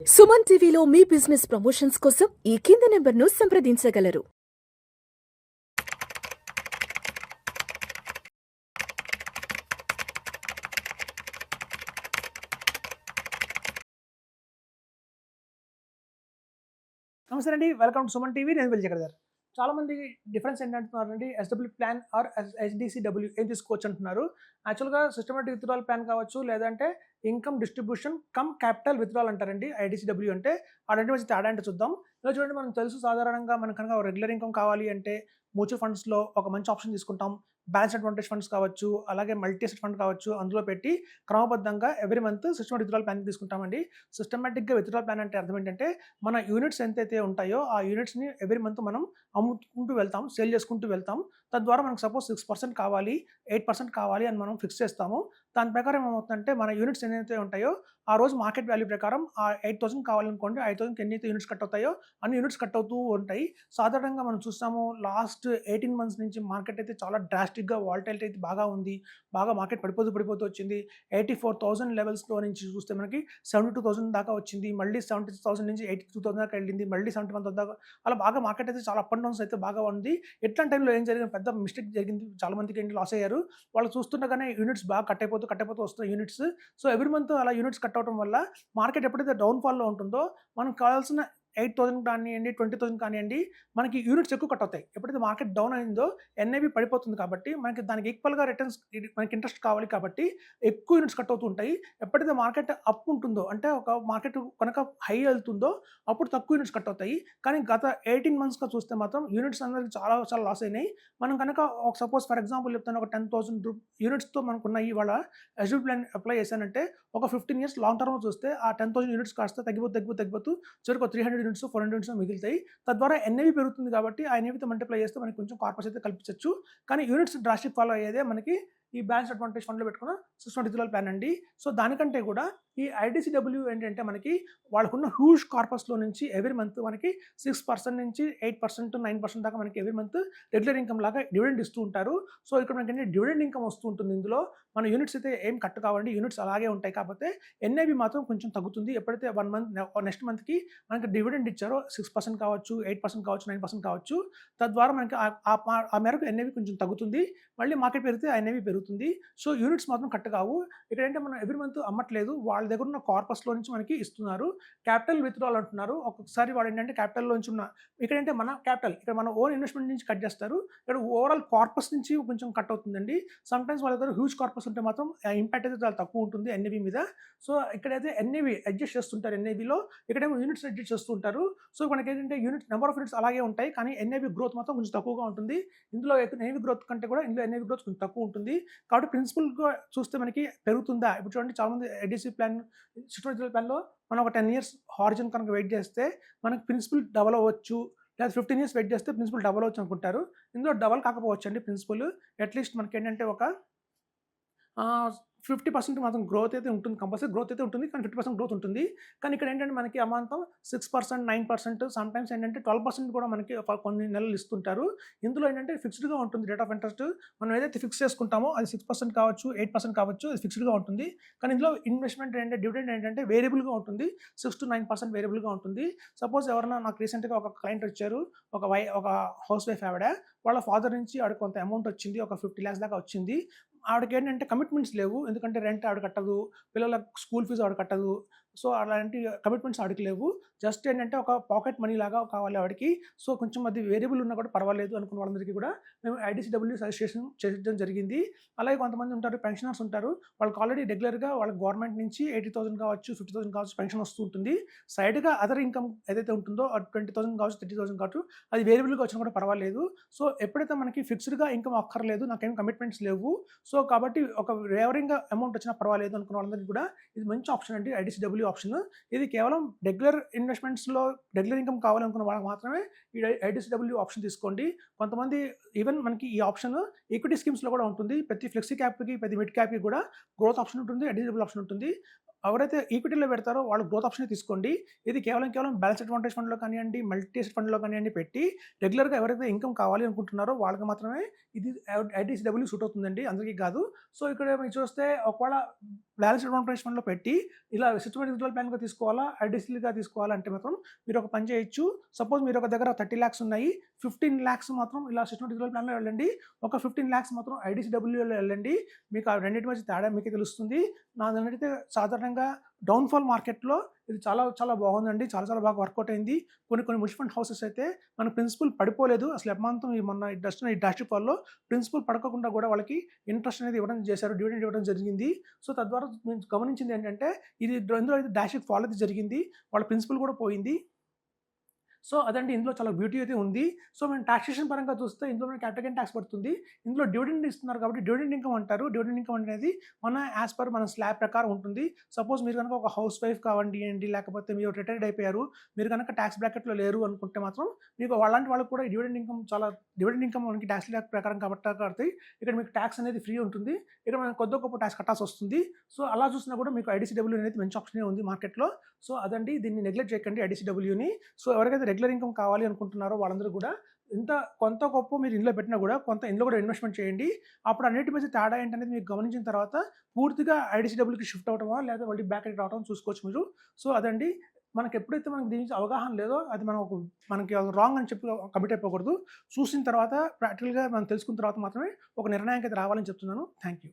సుమన్ టీవీలో మీ business promotions కోసం ఈ కింది నెంబర్ను సంప్రదించగలరు. నమస్తే అండి, వెల్కమ్ టు సుమన్ టీవీ. నేను విజయ్ గారు. చాలా మంది డిఫరెన్స్ ఏంటంటున్నారండి, ఎస్డబ్ల్యూ ప్లాన్ ఆర్ హెచ్డిసిడబ్ల్యూ ఏం తీసుకోవచ్చు అంటున్నారు. యాక్చువల్గా సిస్టమేటిక్ విత్డ్రాల్ ప్లాన్ కావచ్చు, లేదంటే income distribution come capital withdrawal అంటారండి. ఐడిసిడబ్ల్యూ అంటే ఆ రెండు మధ్య తేడా అంటే చూద్దాం. ఇలా చూడండి, మనం తెలుసు సాధారణంగా మనకు కనుక రెగ్యులర్ ఇన్కమ్ కావాలి అంటే మ్యూచువల్ ఫండ్స్లో ఒక మంచి ఆప్షన్ తీసుకుంటాం. బ్యాలెన్స్ అడ్వాంటేజ్ ఫండ్స్ కావచ్చు, అలాగే మల్టీ అసెట్ ఫండ్ కావచ్చు, అందులో పెట్టి క్రమబద్ధంగా every month systematic withdrawal plan తీసుకుంటామండి. సిస్టమేటిక్గా విత్డ్రాల్ ప్లాన్ అంటే అర్థం ఏంటంటే, మన యూనిట్స్ ఎంతైతే ఉంటాయో ఆ యూనిట్స్ని ఎవ్రీ మంత్ మనం అమ్ముకుంటూ వెళ్తాం, సేల్ చేసుకుంటూ వెళ్తాం. తద్వారా మనకు సపోజ్ 6% కావాలి, 8% కావాలి అని మనం ఫిక్స్ చేస్తాము. దాని ప్రకారం ఏమవుతుందంటే, మన యూనిట్స్ ఏదైతే ఉంటాయో ఆ రోజు మార్కెట్ వాల్యూ ప్రకారం ఆ 8,000 కావాలనుకోండి, 5,000కి ఎన్నైతే యూనిట్స్ కట్ అవుతాయో అన్ని యూనిట్స్ కట్ అవుతూ ఉంటాయి. సాధారణంగా మనం చూస్తాము, లాస్ట్ 18 months నుంచి మార్కెట్ అయితే చాలా డ్రాస్టిక్గా వాలటైలిటీ అయితే బాగా ఉంది. బాగా మార్కెట్ పడిపోతూ వచ్చింది. 84,000 లెవెల్స్లో నుంచి చూస్తే మనకి 72,000 దాకా వచ్చింది. మళ్ళీ 76,000 నుంచి 82,000 దాకా వెళ్ళింది. మళ్ళీ 71,000 దాకా, అలా బాగా మార్కెట్ అయితే చాలా అప్ అండ్ డౌన్స్ అయితే బాగా ఉంది. ఎట్లాంటి టైంలో ఏం జరిగింది, పెద్ద మిస్టేక్ జరిగింది. చాలా మందికి ఏంటి లాస్ అయ్యారు. వాళ్ళు చూస్తుండగానే యూనిట్స్ బాగా కట్ అయిపోతూ వస్తున్నాయి యూనిట్స్. సో ఎవ్రీ మంత్ అలా యూనిట్స్ కట్ అవడం వల్ల మార్కెట్ ఎప్పుడైతే డౌన్ఫాల్లో ఉంటుందో మనకు కావాల్సిన 8,000 కానివ్వండి, 20,000 కానివ్వండి, మనకి యూనిట్స్ ఎక్కువ కట్ అవుతాయి. ఎప్పుడైతే మార్కెట్ డౌన్ అయిందో ఎన్ఐవి పడిపోతుంది కాబట్టి మనకి దానికి ఈక్వల్గా రిటర్న్స్, మనకి ఇంట్రెస్ట్ కావాలి కాబట్టి ఎక్కువ యూనిట్స్ కట్ అవుతూ ఉంటాయి. ఎప్పుడైతే మార్కెట్ అప్ ఉంటుందో, అంటే ఒక మార్కెట్ కనుక హై వెళ్తుందో అప్పుడు తక్కువ యూనిట్స్ కట్ అవుతాయి. కానీ గత 18 monthsగా చూస్తే మాత్రం యూనిట్స్ అనేది చాలా చాలా లాస్ అయినాయి. మనం కనుక ఒక సపోజ్ ఫర్ ఎగ్జాంపుల్ చెప్తాను, ఒక 10,000 యూనిట్స్తో మనకున్న ఇవాళ ఎస్డబ్ల్యూ ప్లాన్ అప్లై చేశానంటే ఒక 15 years లాంగ్ టర్మ్లో చూస్తే ఆ 10,000 యూనిట్స్ కాస్త తగ్గిపోతూ చివరికి 300 యూనిట్స్ 400 యూనిట్స్ మిగులుతాయి. తద్వారా ఎన్ఐవి పెరుగుతుంది కాబట్టి ఆ ఎన్ఐవితో మల్టిప్లై చేస్తే మనకి కొంచెం కార్పస్ అయితే కల్పించవచ్చు. కానీ యూనిట్స్ డ్రాస్టిక్ ఫాలో అయ్యేదే మనకి ఈ బ్యాలెన్స్ అడ్వాంటేజ్ ఫండ్లో పెట్టుకున్న సిస్టమేటిక్ విత్డ్రాల్ ప్లాన్ అండి. సో దానికంటే కూడా ఈ ఐడిసిడబ్ల్యూ ఏంటంటే, మనకి వాళ్ళకున్న హ్యూజ్ కార్పస్లో నుంచి ఎవ్రీ మంత్ మనకి 6% నుంచి 8%, 9% దాకా మనకి ఎవ్రీ మంత్ రెగ్యులర్ ఇన్కమ్ లాగా డివిడెండ్ ఇస్తూ ఉంటారు. సో ఇక్కడ మనకి డివిడెండ్ ఇన్కమ్ వస్తూ ఉంటుంది. ఇందులో మన యూనిట్స్ అయితే ఏం కట్ కావండి, యూనిట్స్ అలాగే ఉంటాయి. కాకపోతే ఎన్ఐవి మాత్రం కొంచెం తగ్గుతుంది. ఎప్పుడైతే 1 month నెక్స్ట్ మంత్కి మనకి డివిడెండ్ ఇచ్చారో 6% కావచ్చు, 8% కావచ్చు, 9% కావచ్చు, తద్వారా మనకి ఆ మేరకు ఎన్ఐవి కొంచెం తగ్గుతుంది. మళ్ళీ మార్కెట్ పెరిగితే ఆ ఎన్ఐవి పెరుగుతుంది. సో యూనిట్స్ మాత్రం కట్ కావు. ఇక్కడ ఏంటంటే మనం ఎవ్రీ మంత్ అమ్మట్లేదు, వాళ్ళ దగ్గర ఉన్న కార్పస్లో నుంచి మనకి ఇస్తున్నారు. క్యాపిటల్ విత్డ్రాల్ అంటున్నారు. ఒక్కొక్కసారి వాడు ఏంటంటే క్యాపిటల్లో నుంచి ఉన్న, ఇక్కడ మన క్యాపిటల్, ఇక్కడ మన ఓన్ ఇన్వెస్ట్మెంట్ నుంచి కట్ చేస్తారు. ఇక్కడ ఓవరాల్ కార్పస్ నుంచి కొంచెం కట్ అవుతుందండి. సమ్టైమ్స్ వాళ్ళ దగ్గర హ్యూజ్ కార్పస్ ఉంటే మాత్రం ఇంపాక్ట్ అయితే చాలా తక్కువ ఉంటుంది ఎన్ఐవి మీద. సో ఇక్కడైతే ఎన్ఐవి అడ్జస్ట్ చేస్తుంటారు. ఎన్ఐవిలో ఇక్కడేమో యూనిట్స్ అడ్జస్ట్ చేస్తూ ఉంటారు. సో మనకి ఏంటంటే నెంబర్ ఆఫ్ యూనిట్స్ అలాగే ఉంటాయి, కానీ ఎన్ఐవి గ్రోత్ మాత్రం కొంచెం తక్కువగా ఉంటుంది. ఇందులో ఎన్ఐవి గ్రోత్ కంటే కూడా ఇందులో ఎన్ఐవి గ్రోత్ కొంచెం తక్కువ ఉంటుంది. కాబట్టి ప్రిన్సిపల్గా చూస్తే మనకి పెరుగుతుందా, ఇప్పుడు చూడండి చాలామంది ఐడిసి ప్లాన్, సిస్టమేటిక్ ప్లాన్లో మనం ఒక 10 years హారిజన్ కనుక వెయిట్ చేస్తే మనకి ప్రిన్సిపల్ డబల్ అవ్వచ్చు, లేదా 15 years వెయిట్ చేస్తే ప్రిన్సిపల్ డబల్ అవ్వచ్చు అనుకుంటారు. ఇందులో డబల్ కాకపోవచ్చు అండి. ప్రిన్సిపల్ అట్లీస్ట్ మనకి ఏంటంటే ఒక 50% మాత్రం గ్రోత్ అయితే ఉంటుంది. కంపల్సరీ గ్రోత్ అయితే ఉంటుంది, కానీ 50% గ్రోత్ ఉంటుంది. కానీ ఇక్కడ ఏంటంటే మనకి అమాంతం 6%, 9%, సమ్టైమ్స్ ఏంటంటే 12% కూడా మనకి కొన్ని నెలలు ఇస్తుంటారు. ఇందులో ఏంటంటే ఫిక్స్డ్గా ఉంటుంది రేట్ ఆఫ్ ఇంట్రెస్ట్. మనం ఏదైతే ఫిక్స్ చేసుకుంటామో అది 6% కావచ్చు, 8% కావచ్చు, అది ఫిక్స్డ్గా ఉంటుంది. కానీ ఇందులో ఇన్వెస్ట్మెంట్ ఏంటంటే డివిడెండ్ ఏంటంటే వేరియబుల్గా ఉంటుంది. 6 to 9% వేరియబుల్గా ఉంటుంది. సపోజ్ ఎవరైనా నాకు రీసెంట్గా ఒక క్లయింట్ వచ్చారు, ఒక హౌస్ వైఫ్ ఆవిడ, వాళ్ళ ఫాదర్ నుంచి ఆవిడ కొంత అమౌంట్ వచ్చింది, ఒక 50 lakhs దాకా వచ్చింది. ఆవిడకి ఏంటంటే కమిట్మెంట్స్ లేవు, ఎందుకంటే రెంట్ ఆవిడ కట్టదు, పిల్లల స్కూల్ ఫీజు ఆవిడ కట్టదు. సో అలాంటి కమిట్మెంట్స్ ఆవిడకి లేవు. జస్ట్ ఏంటంటే ఒక పాకెట్ మనీ లాగా కావాలి ఆవిడకి. సో కొంచెం అది వేరియబుల్ ఉన్నా కూడా పర్వాలేదు అనుకున్న వాళ్ళందరికీ కూడా మేము ఐడిసిడబ్ల్యూ సజెషన్ చేయడం జరిగింది. అలాగే కొంతమంది ఉంటారు, పెన్షనర్స్ ఉంటారు, వాళ్ళకి ఆల్రెడీ రెగ్యులర్గా వాళ్ళకి గవర్నమెంట్ నుంచి 80,000 కావచ్చు, 50,000 కావచ్చు పెన్షన్ వస్తూ ఉంటుంది. సైడ్గా అదర్ ఇన్కమ్ ఏదైతే ఉంటుందో 20,000 కావచ్చు, 30,000 కావచ్చు, అది వేరియబుల్గా వచ్చినా కూడా పర్వాలేదు. సో ఎప్పుడైతే మనకి ఫిక్స్డ్గా ఇన్కమ్ అక్కర్లేదు, నాకేం కమిట్మెంట్స్ లేవు, సో కాబట్టి ఒక వేవరింగ్గా అమౌంట్ వచ్చినా పర్వాలేదు అనుకున్న వాళ్ళందరికీ కూడా ఇది మంచి ఆప్షన్ అండి, ఐడిసిడబ్ల్యూ ఆప్షన్. ఇది కేవలం రెగ్యులర్ ఇన్వెస్ట్మెంట్స్లో రెగ్యులర్ ఇన్కమ్ కావాలనుకున్న వాళ్ళకి మాత్రమే ఈ ఐడిసిడబ్ల్యూ ఆప్షన్ తీసుకోండి. కొంతమంది ఈవెన్ మనకి ఈ ఆప్షన్ ఈక్విటీ స్కీమ్స్లో కూడా ఉంటుంది. ప్రతి ఫ్లెక్సీ క్యాప్కి, ప్రతి మిడ్ క్యాప్కి కూడా గ్రోత్ ఆప్షన్ ఉంటుంది, ఐడిసిడబ్ల్యూ ఆప్షన్ ఉంటుంది. ఎవరైతే ఈక్విటీలో పెడతారో వాళ్ళు గ్రోత్ ఆప్షనే తీసుకోండి. ఇది కేవలం బ్యాలెన్స్ అడ్వాంటేజ్ ఫండ్‌లో కానియండి, మల్టీ అసెట్ ఫండ్‌లో కానియండి పెట్టి రెగ్యులర్‌గా ఎవరైతే ఇన్‌కమ్ కావాలి అనుకుంటున్నారో వాళ్ళకి మాత్రమే ఇది ఐటీసీడబ్ల్యూ సూట్ అవుతుందండి. అందరికీ కాదు. సో, ఇక్కడ మీరు చూస్తే ఒకవేళ బ్యాలెన్స్ అడ్వాంటేజ్ ఫండ్‌లో పెట్టి ఇలా సిస్టమాటిక్ విత్‌డ్రాయల్ ప్లాన్‌గా తీసుకోవాలా, ఐటీసీగా తీసుకోవాలా అంటే మాత్రం మీరు ఒక పని చేయొచ్చు. సపోజ్ మీరు ఒక దగ్గర 30 లాక్స్ ఉన్నాయి. 15 లాక్స్ మాత్రం ఇలా సిస్టమాటిక్ విత్‌డ్రాయల్ ప్లాన్‌లో వెళ్ళండి. ఒక 15 లాక్స్ మాత్రం ఐటీసీడబ్ల్యూలో వెళ్ళండి. మీకు ఆ రెండిటి మధ్య తేడా మీకే తెలుస్తుంది. నాదైతే సాధారణంగా డౌన్‌ఫాల్ మార్కెట్‌లో ఇది చాలా బాగుందండి. చాలా బాగా వర్కౌట్ అయింది. కొన్ని మ్యూచువల్ ఫండ్ హౌసెస్ అయితే మన ప్రిన్సిపల్ పడిపోలేదు. అసలు ఎమాంతం మొన్న ఈ డ్రాస్టిక్ ఫాల్‌లో ప్రిన్సిపల్ పడకోకుండా కూడా వాళ్ళకి ఇంట్రెస్ట్ అనేది ఇవ్వడం చేశారు. డివిడెండ్ ఇవ్వడం జరిగింది. సో, తద్వారా నేను గమనించింది ఏంటంటే ఇందులో అయితే డ్రాస్టిక్ ఫాల్ అయితే జరిగింది. వాళ్ళ ప్రిన్సిపల్ కూడా పోయింది. సో, అదండి ఇందులో చాలా బ్యూటీ అయితే ఉంది. సో, మేము టాక్సేషన్ పరంగా చూస్తే ఇందులో మనకి క్యాపిటల్ గెయిన్ టాక్స్ పడుతుంది. ఇందులో డివిడెండ్ ఇస్తున్నారు కాబట్టి డివిడెండ్ ఇన్‌కమ్ అంటారు. డివిడెండ్ ఇన్‌కమ్ అనేది యాస్ పర్ మన స్లాబ్ ప్రకారం ఉంటుంది. సపోజ్ మీరు గనుక ఒక హౌస్ వైఫ్ కావండియండి, లేకపోతే మీరు రిటైర్డ్ అయిపోయారు. మీరు గనక టాక్స్ బ్రాకెట్‌లో లేరు అనుకుంటే మాత్రం మీకు అలాంటి వాళ్ళకి కూడా ఈ డివిడెండ్ ఇన్‌కమ్ మనకి టాక్స్ లా ప్రకారం కాబట్టి ఇక్కడ మీకు టాక్స్ అనేది ఫ్రీ ఉంటుంది. ఇక్కడ మనం కొద్దో గొప్ప టాక్స్ కట్టాల్సి వస్తుంది. సో, అలా చూసినా కూడా మీకు ఐటీసీడబ్ల్యూ అనేది మంచి ఆప్షనే ఉంది మార్కెట్‌లో. సో, అదండి దీన్ని నెగ్లెక్ట్ చేయకండి ఐటీసీడబ్ల్యూని. సో, ఎవరికైతే రెగ్యులర్ ఇన్‌కమ్ కావాలి అనుకుంటున్నారో వాళ్ళందరూ కూడా కొంత గొప్పో మీరు ఇందులో పెట్టినా కూడా కొంత ఇందులో కూడా ఇన్వెస్ట్‌మెంట్ చేయండి. అప్పుడు అన్నిటి మధ్య తేడా ఏంటనేది మీకు గమనించిన తర్వాత పూర్తిగా ఐటీసీడబ్ల్యూకి షిఫ్ట్ అవ్వటమా లేదా మళ్ళీ బ్యాక్ రావటం చూసుకోవచ్చు మీరు. సో, అదండి ఎప్పుడైతే మనకు దీని నుంచి అవగాహన లేదో అది మనకి రాంగ్ అని చెప్పి కమిట్ అయిపోకూడదు. చూసిన తర్వాత ప్రాక్టికల్‌గా మనం తెలుసుకున్న తర్వాత మాత్రమే ఒక నిర్ణయానికి అయితే రావాలని చెప్తున్నాను. Thank you.